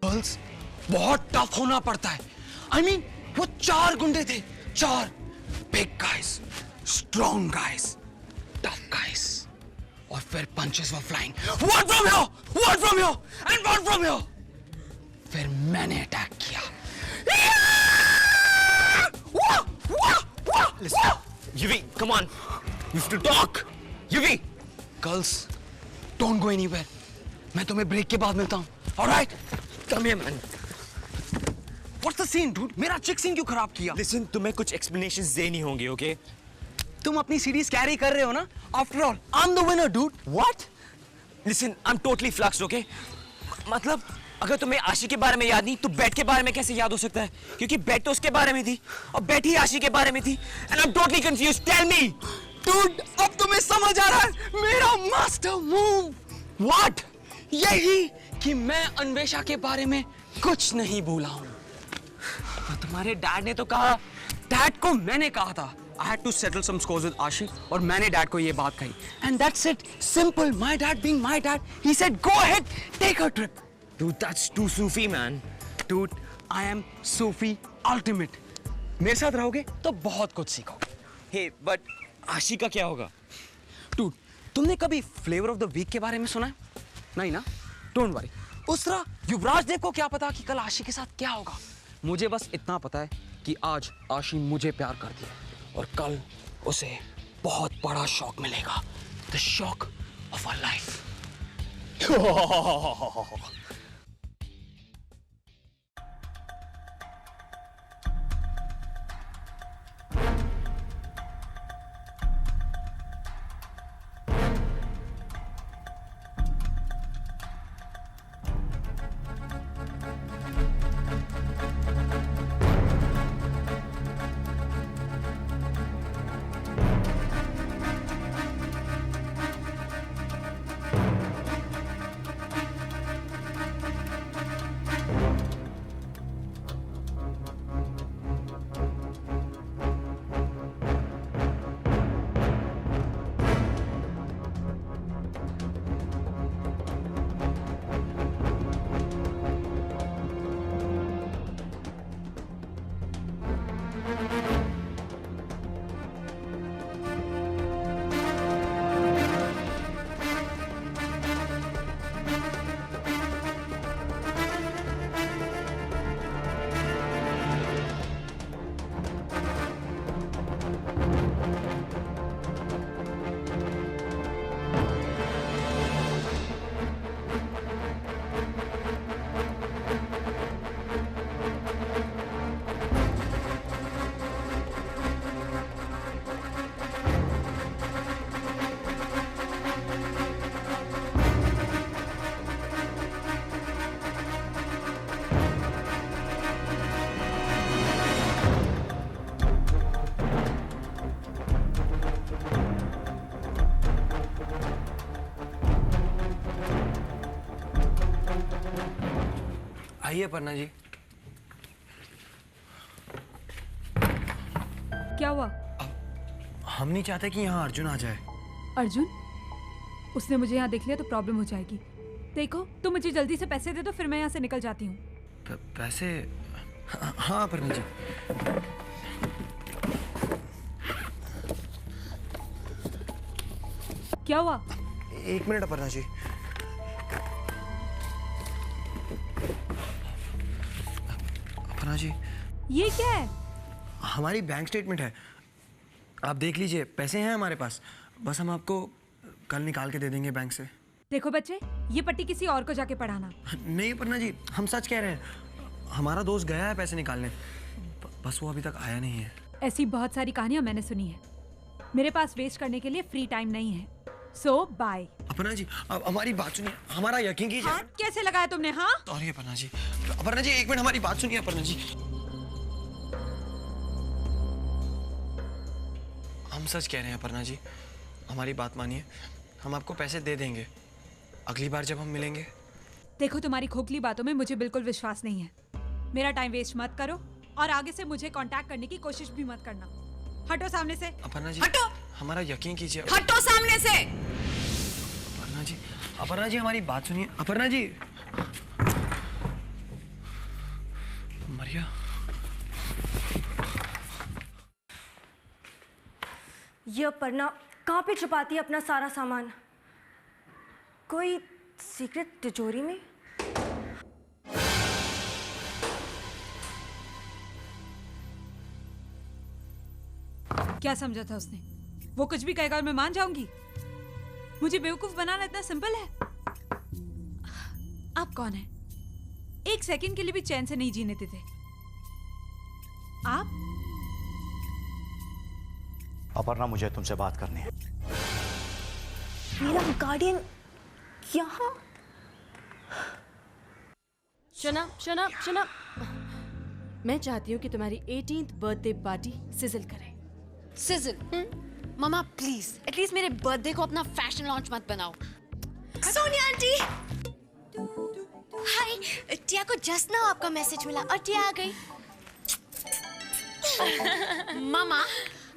Girls बहुत tough होना पड़ता है। I mean, वो 4 गुंडे थे, 4 big guys, strong guys, tough guys, और फिर punches were flying, one from here, one from here, and one from here. फिर मैंने अटैक किया। Listen, Yuvi, come on, you have to talk. Yuvi, Girls, don't go anywhere. मैं तुम्हें break के बाद मिलता हूँ। All right? come here, man. What's the scene, dude? मेरा चिक सीन क्यों खराब किया? Listen, तुम्हें कुछ explanations देनी होंगी, okay? तुम अपनी सीरीज कैरी कर रहे हो ना? After all, I'm the winner, dude. What? Listen, I'm totally fluxed, okay? मतलब अगर तुम्हें आशी के बारे में याद नहीं तो बैट के बारे में कैसे याद हो सकता है? क्योंकि बैट तो उसके बारे में थी और बैट ही आशी के बारे में थी। And I'm totally confused. Tell me, Dude, अब तुम्हें समझ आ रहा है मेरा मास्टर मूव। what? यही कि मैं अन्वेषा के बारे में कुछ नहीं भूला हूँ। और तुम्हारे डैड ने तो कहा। डैड को मैंने कहा था I had to settle some scores with आशी, और मैंने डैड को ये बात कही। And that's it, simple. My dad being my dad, he said go ahead, take a trip. Dude, that's too Sufi, man. Dude, I am Sufi ultimate. मेरे साथ रहोगे तो बहुत कुछ सीखोगे। Hey, but आशी का क्या होगा? Dude, तुमने कभी फ्लेवर ऑफ द वीक के बारे में सुना है? नहीं ना? Don't worry. उस तरह युवराज देव को क्या पता कि कल आशी के साथ क्या होगा। मुझे बस इतना पता है कि आज आशी मुझे प्यार करती है और कल उसे बहुत बड़ा शॉक मिलेगा। The shock of our life. आइए अपर्णा जी। क्या हुआ? हम नहीं चाहते कि यहाँ अर्जुन आ जाए। अर्जुन? उसने मुझे यहाँ देख लिया तो प्रॉब्लम हो जाएगी। देखो, तुम मुझे जल्दी से पैसे दे दो, फिर मैं यहाँ से निकल जाती हूँ। पैसे? हाँ अपर्णा जी। क्या हुआ? 1 मिनट अपर्णा जी। अपर्णा जी, ये क्या है? हमारी बैंक स्टेटमेंट है, आप देख लीजिए। पैसे हैं हमारे पास, बस हम आपको कल निकाल के दे देंगे बैंक से। देखो बच्चे, ये पट्टी किसी और को जाके पढ़ाना। नहीं अपर्णा जी, हम सच कह रहे हैं। हमारा दोस्त गया है पैसे निकालने, बस वो अभी तक आया नहीं है। ऐसी बहुत सारी कहानियां मैंने सुनी है। मेरे पास वेस्ट करने के लिए फ्री टाइम नहीं है। सो बाय। अपर्णा जी, अब हमारी बात सुनिए, हमारा यकीन कीजिए। हाथ कैसे लगाया तुमने? हाँ, सॉरी अपर्णा जी। अपर्णा जी 1 मिनट हमारी बात सुनिए। अपर्णा जी, हम सच कह रहे हैं अपर्णा जी, हमारी बात मानिए, हम आपको पैसे दे देंगे अगली बार जब हम मिलेंगे। देखो, तुम्हारी खोखली बातों में मुझे बिल्कुल विश्वास नहीं है। मेरा टाइम वेस्ट मत करो और आगे से मुझे कांटेक्ट करने की कोशिश भी मत करना। हटो सामने से। अपर्णा जी, हटो। हमारा यकीन कीजिए। हटो सामने से। अपर्णा जी हमारी बात सुनिए। अपर्णा जी। मरिया, ये अपर्णा कहाँ पे छुपाती है अपना सारा सामान? कोई सीक्रेट तिजोरी में? क्या समझा था उसने? वो कुछ भी कहेगा और मैं मान जाऊंगी? मुझे बेवकूफ बनाना इतना सिंपल है? आप कौन है? एक सेकंड के लिए भी चैन से नहीं जीने देते आप। अपर्णा, मुझे तुमसे बात करनी है। मेरा गार्डियन यहाँ? शना, मैं चाहती हूँ कि तुम्हारी 18th बर्थडे पार्टी सिजल करे। सिजल। मामा प्लीज एटलीस्ट मेरे बर्थडे को अपना फैशन लॉन्च मत बनाओ। सोनिया आंटी, हाय। टिया को जस्ट ना आपका मैसेज मिला और टिया आ गई। मामा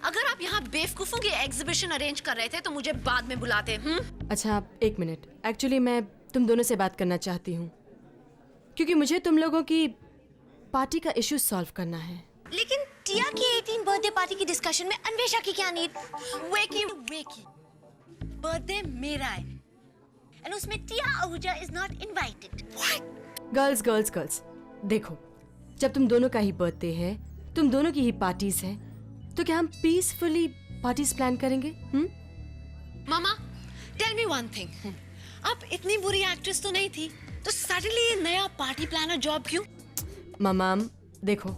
अगर आप यहाँ बेवकूफों की एग्जीबिशन अरेंज कर रहे थे तो मुझे बाद में बुलाते। अच्छा, एक मिनट। एक्चुअली मैं तुम दोनों से बात करना चाहती हूँ क्योंकि मुझे तुम लोगों की पार्टी का इश्यू सॉल्व करना है। लेकिन टिया की 18 बर्थडे पार्टी की डिस्कशन में अन्वेषा की क्या नीड? वेकी बर्थडे मेरा है एंड उसमें Tia Ahuja is not invited. Girls, देखो, जब तुम दोनों का ही बर्थडे है, तुम दोनों की ही पार्टीज है, तो क्या हम पीसफुली पार्टीज प्लान करेंगे? मामा टेल मी वन थिंग, आप इतनी बुरी एक्ट्रेस तो नहीं थी, तो सडनली ये नया पार्टी प्लानर जॉब क्यों? ममाम, देखो,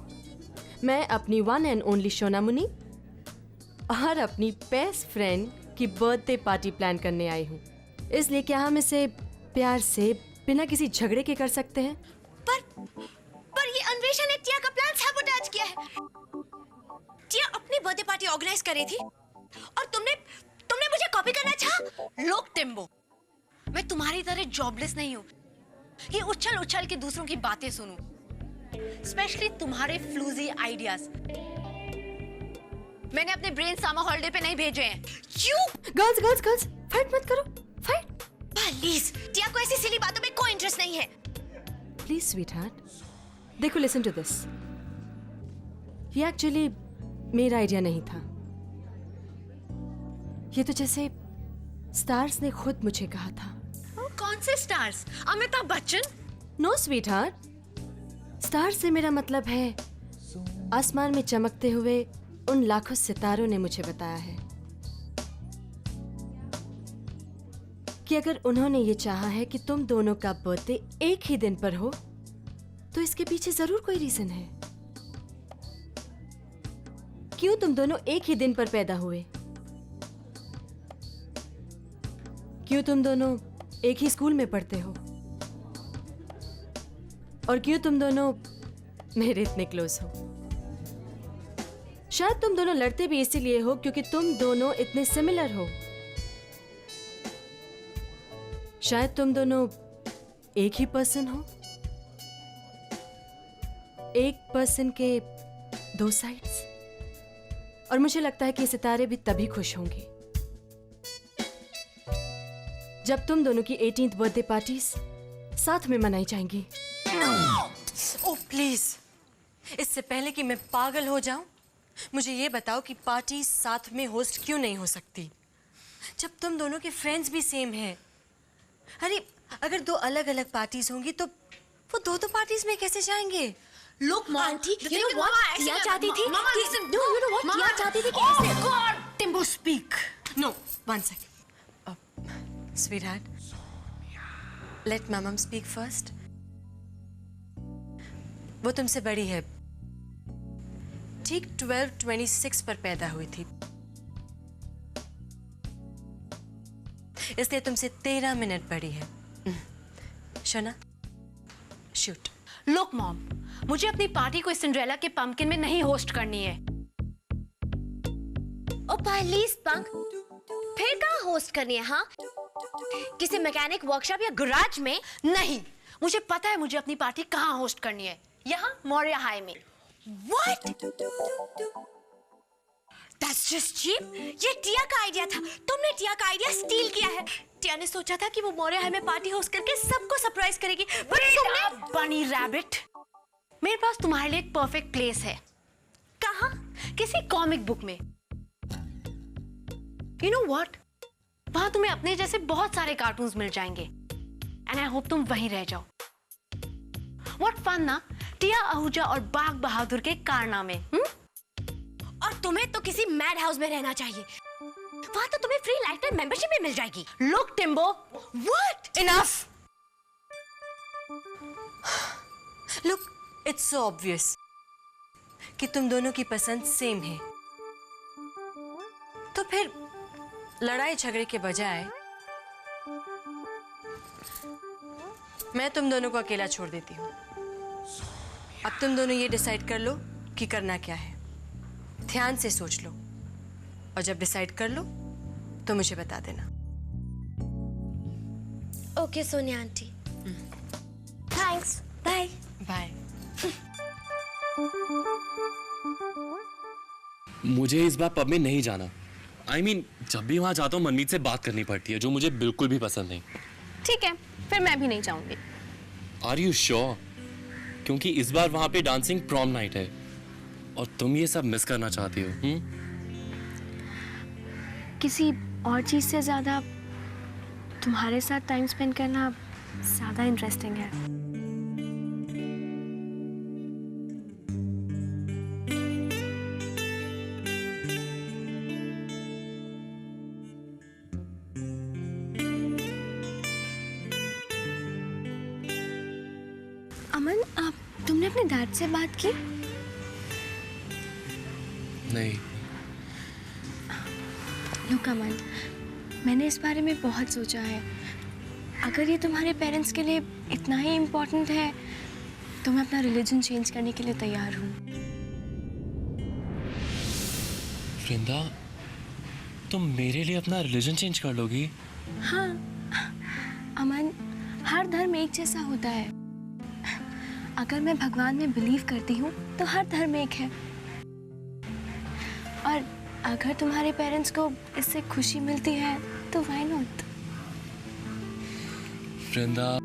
मैं अपनी वन एंड ओनली सोना मुनी और अपनी बेस्ट फ्रेंड की बर्थडे पार्टी प्लान करने आई हूँ, इसलिए क्या हम इसे प्यार से बिना किसी झगड़े के कर सकते हैं? पर ये अन्वेषा ने टिया का प्लान सबोटाज किया है। टिया अपनी बर्थडे पार्टी ऑर्गेनाइज कर रही थी और तुमने मुझे कॉपी करना चाहा। लोग टिम्बो, मैं तुम्हारी तरह जॉबलेस नहीं हूँ कि उछल के दूसरों की बातें सुनूं, स्पेशली तुम्हारे फ्लूजी आइडियाज। मैंने अपने ब्रेन समर हॉलिडे पे नहीं भेजे हैं। क्यों? गर्ल्स, फाइट मत करो, फाइट प्लीज। टिया को ऐसी सिली बातों में कोई इंटरेस्ट नहीं है। प्लीज स्वीटहार्ट, देखो, लिसन टू दिस। ये एक्चुअली मेरा आइडिया नहीं था। ये तो जैसे स्टार्स ने खुद मुझे कहा था। कौन से stars? Amitabh Bachchan? No sweetheart, star से मेरा मतलब है आसमान में चमकते हुए उन लाखों सितारों ने मुझे बताया है कि अगर उन्होंने ये चाहा है कि तुम दोनों का बर्थडे एक ही दिन पर हो, तो इसके पीछे जरूर कोई रीजन है। क्यों तुम दोनों एक ही दिन पर पैदा हुए? क्यों तुम दोनों एक ही स्कूल में पढ़ते हो? और क्यों तुम दोनों मेरे इतने क्लोज हो? शायद तुम दोनों लड़ते भी इसीलिए हो क्योंकि तुम दोनों इतने सिमिलर हो। शायद तुम दोनों एक ही पर्सन हो, एक पर्सन के दो साइड्स। और मुझे लगता है कि सितारे भी तभी खुश होंगे जब तुम दोनों की 18th बर्थडे पार्टीज साथ में मनाई जाएंगी। ओह प्लीज, इससे पहले कि मैं पागल हो जाऊं, मुझे ये बताओ कि पार्टी साथ में होस्ट क्यों नहीं हो सकती जब तुम दोनों के फ्रेंड्स भी सेम हैं? अरे अगर दो अलग अलग पार्टीज होंगी तो वो दो पार्टीज में कैसे जाएंगे? Look, Mom, aunty, the you thing know is, what? Mama, Tiya actually, चाहती थी Mama, कि listen. no, you know what? Mama, टिया चाहती थी कि oh ऐसे God, Timbo, speak. No, one second. Sweetheart, let Mama speak first. वो तुमसे बड़ी है, ठीक 12:26 पर पैदा हुई थी, इसलिए तुमसे 13 मिनट बड़ी है। शना, शूट। Look, Mom, मुझे अपनी पार्टी को सिंड्रेला के पंपकिन में नहीं होस्ट करनी है। ओ प्लीज पंक, फिर कहाँ होस्ट करनी है? हाँ, किसी मैकेनिक वर्कशॉप या गैराज में? नहीं, मुझे पता है मुझे अपनी पार्टी कहाँ होस्ट करनी है। यहाँ मौर्या हाई में। What? That's just cheap. ये टिया का आइडिया था। तुमने टिया का आइडिया स्टील किया है। टिया ने सोचा था कि वो मोरे हाई में पार्टी होस्ट करके सबको सरप्राइज करेगी, पर तुमने बनी रैबिट, मेरे पास तुम्हारे लिए एक परफेक्ट प्लेस है। कहाँ? किसी कॉमिक बुक में। यू नो व्हाट, वहां तुम्हें अपने जैसे बहुत सारे कार्टून्स मिल जाएंगे एंड आई होप तुम वहीं रह जाओ। व्हाट फन ना, टिया आहूजा और बाघ बहादुर के कारनामे। और तुम्हें तो किसी मैड हाउस में रहना चाहिए। वहां तो तुम्हें फ्री लाइफ टाइम मेंबरशिप भी मिल जाएगी। Look Timbo, What? Enough. Look, it's so obvious कि तुम दोनों की पसंद सेम है। तो फिर लड़ाई झगड़े के बजाय मैं तुम दोनों को अकेला छोड़ देती हूँ। अब तुम दोनों ये डिसाइड कर लो कि करना क्या है। ध्यान से सोच लो और जब डिसाइड कर लो तो मुझे बता देना। Okay Sonia aunty. Thanks. Bye. Bye. मुझे इस बार पब में नहीं जाना। I mean, जब भी वहां जाता हूँ मनमीत से बात करनी पड़ती है, जो मुझे बिल्कुल भी पसंद नहीं। ठीक है, फिर मैं भी नहीं जाऊंगी। Are you sure? क्योंकि इस बार वहां पे डांसिंग प्रॉम नाइट है और तुम ये सब मिस करना चाहती हो। किसी और चीज से ज्यादा तुम्हारे साथ टाइम स्पेंड करना ज्यादा इंटरेस्टिंग है। अमन, तुमने अपने डैड से बात की? नहीं। लुक अमन, मैंने इस बारे में बहुत सोचा है। अगर ये तुम्हारे पेरेंट्स के लिए इतना ही इम्पोर्टेंट है तो मैं अपना रिलीजन चेंज करने के लिए तैयार हूँ। वृंदा, तुम मेरे लिए अपना रिलीजन चेंज कर लोगी? हाँ अमन, हर धर्म एक जैसा होता है। अगर मैं भगवान में बिलीव करती हूँ तो हर धर्म एक है। और अगर तुम्हारे पेरेंट्स को इससे खुशी मिलती है तो व्हाई नॉट? वृंदा,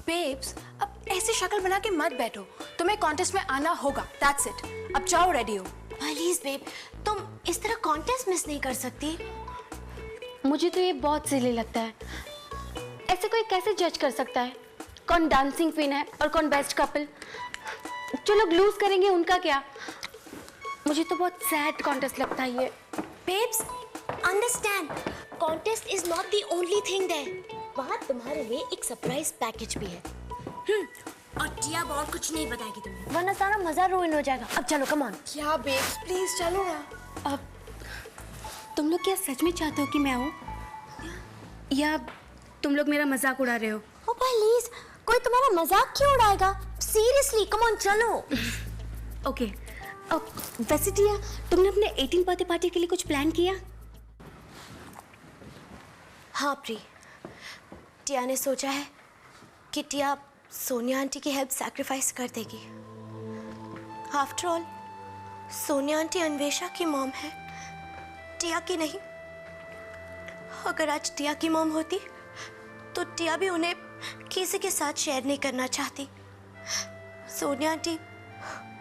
बेब्स, अब ऐसी शक्ल बना के मत बैठो। तुम्हें कॉन्टेस्ट में आना होगा। That's it. अब जाओ, रेडी हो। प्लीज बेब, तुम इस तरह कॉन्टेस्ट मिस नहीं कर सकती। मुझे तो ये बहुत सिली लगता है। ऐसे कोई कैसे जज कर सकता है कौन डांसिंग क्वीन है और कौन बेस्ट कपल? जो लोग लूज करेंगे उनका क्या? मुझे तो बहुत सैड कॉन्टेस्ट लगता है ये। Babes, understand, contest is not the only thing there. वहाँ तुम्हारे लिए एक सरप्राइज पैकेज भी है। और टिया बहुत कुछ नहीं बताएगी तुम्हें, वरना सारा मजा रुइन हो जाएगा। अब चलो, कम ऑन। क्या बेब्स, प्लीज चलो ना। अब तुम लोग क्या सच में चाहते हो कि मैं आऊँ, या तुम लोग मेरा मजाक उड़ा रहे हो? ओ प्लीज, कोई तुम्हारा मजाक क्यों उड़ाएगा? सीरियसली, कम ऑन, चलो। ओके। अब वैसे टिया, तुमने अपने 18th बर्थडे पार्टी के लिए कुछ प्लान किया? हाँ प्री, टिया ने सोचा है कि टिया सोनिया आंटी की हेल्प सैक्रिफाइस कर देगी। After all, Sonia aunty Anvesha की मॉम है, टिया की नहीं। अगर आज टिया की मॉम होती तो टिया भी उन्हें किसी के साथ शेयर नहीं करना चाहती। सोनिया आंटी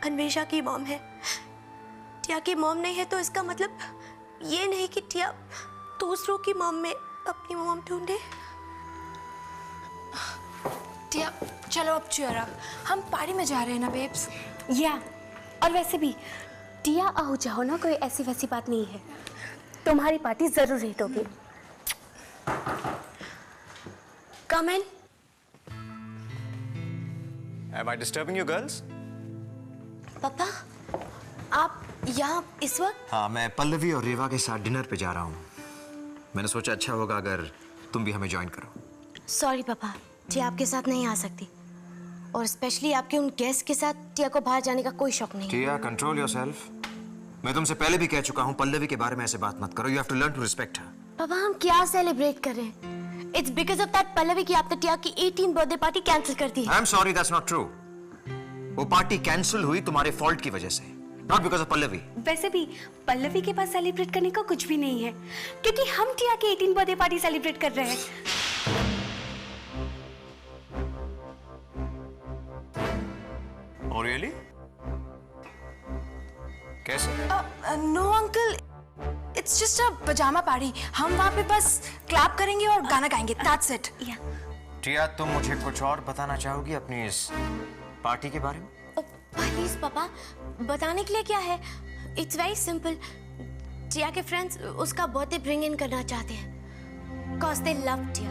अन्वेषा की मॉम है, टिया की मॉम नहीं है, तो इसका मतलब ये नहीं कि टिया दूसरों की मॉम में अपनी मॉम ढूंढे। टिया, चलो अब चेयर अप। हम पार्टी में जा रहे हैं ना बेब्स? या, और वैसे भी टिया आहूजा हो ना, कोई ऐसी वैसी बात नहीं है। तुम्हारी पार्टी जरूर हिट होगी। कम इन। Am I disturbing you girls? पापा, आप यहाँ इस वक्त? हाँ, मैं पल्लवी और रेवा के साथ डिनर पे जा रहा हूँ। मैंने सोचा अच्छा होगा अगर तुम भी हमें ज्वाइन करो। सॉरी पापा, टिया आपके साथ नहीं आ सकती, और स्पेशली आपके उन गेस्ट के साथ टिया को बाहर जाने का कोई शौक नहीं। टिया, कंट्रोल योरसेल्फ। मैं तुमसे पहले भी कह चुका हूं, पल्लवी के बारे में ऐसे बात मत करो. You have to learn to respect her. पापा हम क्या सेलिब्रेट कर रहे हैं? It's because of that Pallavi की आपने टिया की 18th बर्थडे पार्टी कैंसिल कर दी. I am sorry, that's not true. वो पार्टी कैंसिल हुई तुम्हारे फॉल्ट की वजह से, नॉट बिकॉज ऑफ पल्लवी. वैसे भी पल्लवी के पास सेलिब्रेट करने को कुछ भी नहीं है, क्योंकि हम टिया की 18th बर्थडे पार्टी सेलिब्रेट कर रहे हैं. Oh, really? कैसे? No uncle, it's just a pyjama party. हम वहाँ पे बस क्लैप करेंगे और गाना गाएंगे. That's it. टिया, तुम मुझे कुछ और बताना चाहोगी अपनी इस पार्टी के बारे में? प्लीज पापा, बताने के लिए क्या है? It's very simple. टिया के फ्रेंड्स उसका बर्थडे ब्रिंग इन करना चाहते हैं because they love Tia,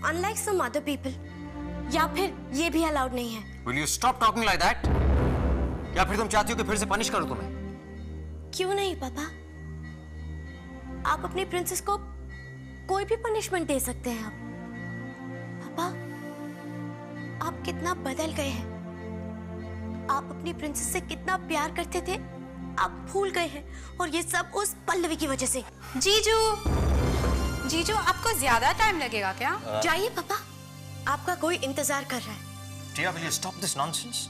unlike some other people. या फिर ये भी अलाउड नहीं है. Will you stop talking like that? या फिर तुम चाहती हो कि फिर से पनिश करूं तुम्हें? क्यों नहीं पापा, आप अपनी प्रिंसेस को कोई भी पनिशमेंट दे सकते हैं. पापा, आप कितना बदल गए हैं. आप अपनी प्रिंसेस से कितना प्यार करते थे, आप भूल गए हैं. और ये सब उस पल्लवी की वजह से. जीजू, आपको ज्यादा टाइम लगेगा क्या? जाइए पापा, आपका कोई इंतजार कर रहा है. टिया, will you stop this nonsense?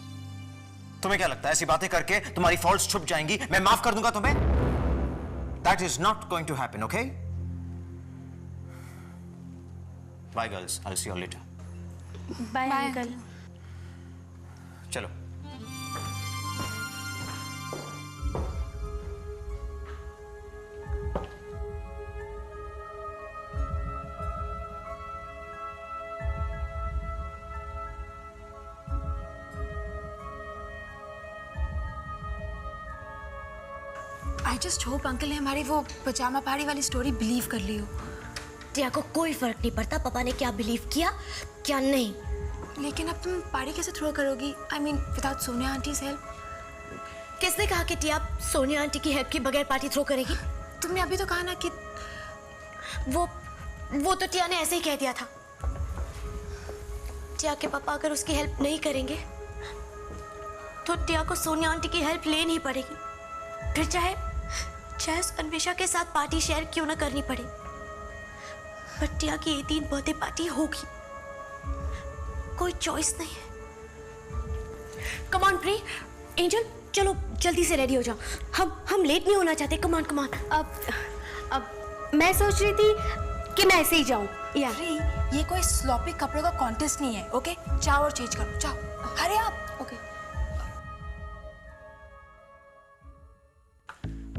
तुम्हें क्या लगता है ऐसी बातें करके तुम्हारी फॉल्ट्स छुप जाएंगी, मैं माफ कर दूंगा तुम्हें? That is not going to happen, okay? Bye girls, I'll see you all later. Bye uncle. चलो. आई जस्ट होप अंकल ने हमारी वो पजामा पार्टी वाली स्टोरी बिलीव कर ली हो. टिया को कोई फर्क नहीं पड़ता पापा ने क्या बिलीव किया क्या नहीं. लेकिन अब तुम पार्टी कैसे थ्रो करोगी? I mean without Sonia aunties help. किसने कहा कि टिया सोनिया आंटी की हेल्प के बगैर पार्टी थ्रो करेगी? तुमने अभी तो कहा ना कि वो तो टिया ने ऐसे ही कह दिया था. टिया के पापा अगर उसकी हेल्प नहीं करेंगे तो टिया को सोनिया आंटी की हेल्प लेनी पड़ेगी. फिर चाहे उस अन्वेषा के साथ पार्टी शेयर क्यों ना करनी पड़े, पर टिया की 18th बर्थडे पार्टी होगी. कोई चॉइस नहीं है. कम ऑन प्री, एंजल, चलो जल्दी से रेडी हो जाओ. हम लेट नहीं होना चाहते. Come on. अब मैं सोच रही थी कि मैं ऐसे ही जाऊं. या ये कोई स्लॉपी कपड़ों का कॉन्टेस्ट नहीं है. ओके, जाओ और चेंज करो. जाओ, हरे आप. ओके.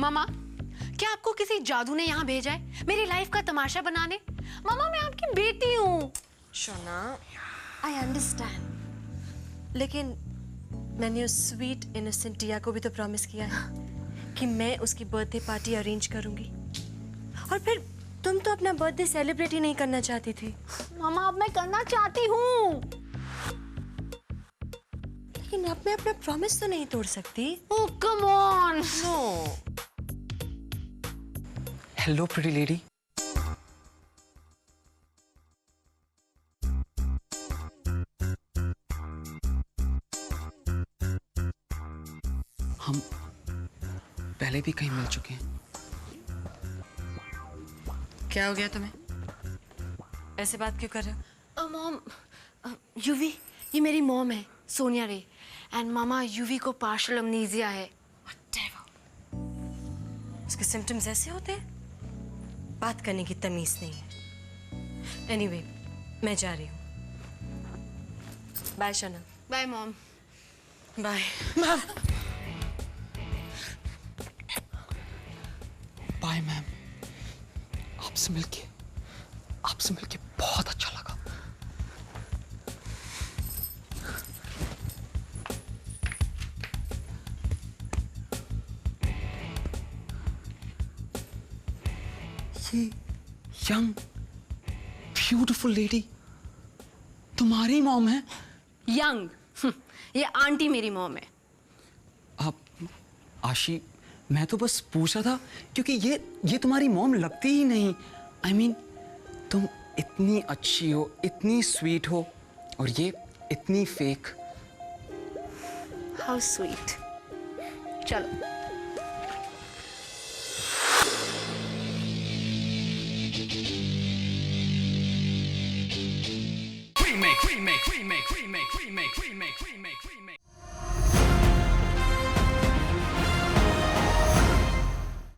मामा, क्या आपको किसी जादू ने यहाँ भेजा है मेरी लाइफ का तमाशा बनाने? मामा, मैं आपकी बेटी हूँ. शोना, आई अंडरस्टैंड, लेकिन मैंने उस स्वीट इनोसेंट टिया को भी तो प्रॉमिस किया है कि मैं उसकी बर्थडे पार्टी अरेंज करूंगी. और फिर तुम तो अपना बर्थडे सेलिब्रेट ही नहीं करना चाहती थी. मामा, अब मैं करना चाहती हूँ. लेकिन अब मैं अपना प्रॉमिस तो नहीं तोड़ सकती. Oh come on. No. Hello pretty lady. हम पहले भी कहीं मिल चुके हैं. क्या हो गया तुम्हें? ऐसे बात क्यों कर रहे हो? मॉम, यूवी, ये मेरी मॉम है, सोनिया रे. एंड मामा, यूवी को पार्शियल अमनीजिया है. उसके सिम्टम्स ऐसे होते हैं? बात करने की तमीज नहीं है. एनीवे, मैं जा रही हूँ. Bye Shana. Bye mom. Bye. Bye ma'am. आपसे मिलके बहुत अच्छा लगा. ये यंग ब्यूटीफुल लेडी तुम्हारी मॉम है? यंग, ये आंटी मेरी मॉम है. आप आशी, मैं तो बस पूछा था क्योंकि ये तुम्हारी मॉम लगती ही नहीं. I mean, तुम इतनी अच्छी हो, इतनी स्वीट हो, और ये इतनी फेक. How sweet. चलो remix, remix, remix, remix, remix, remix, remix.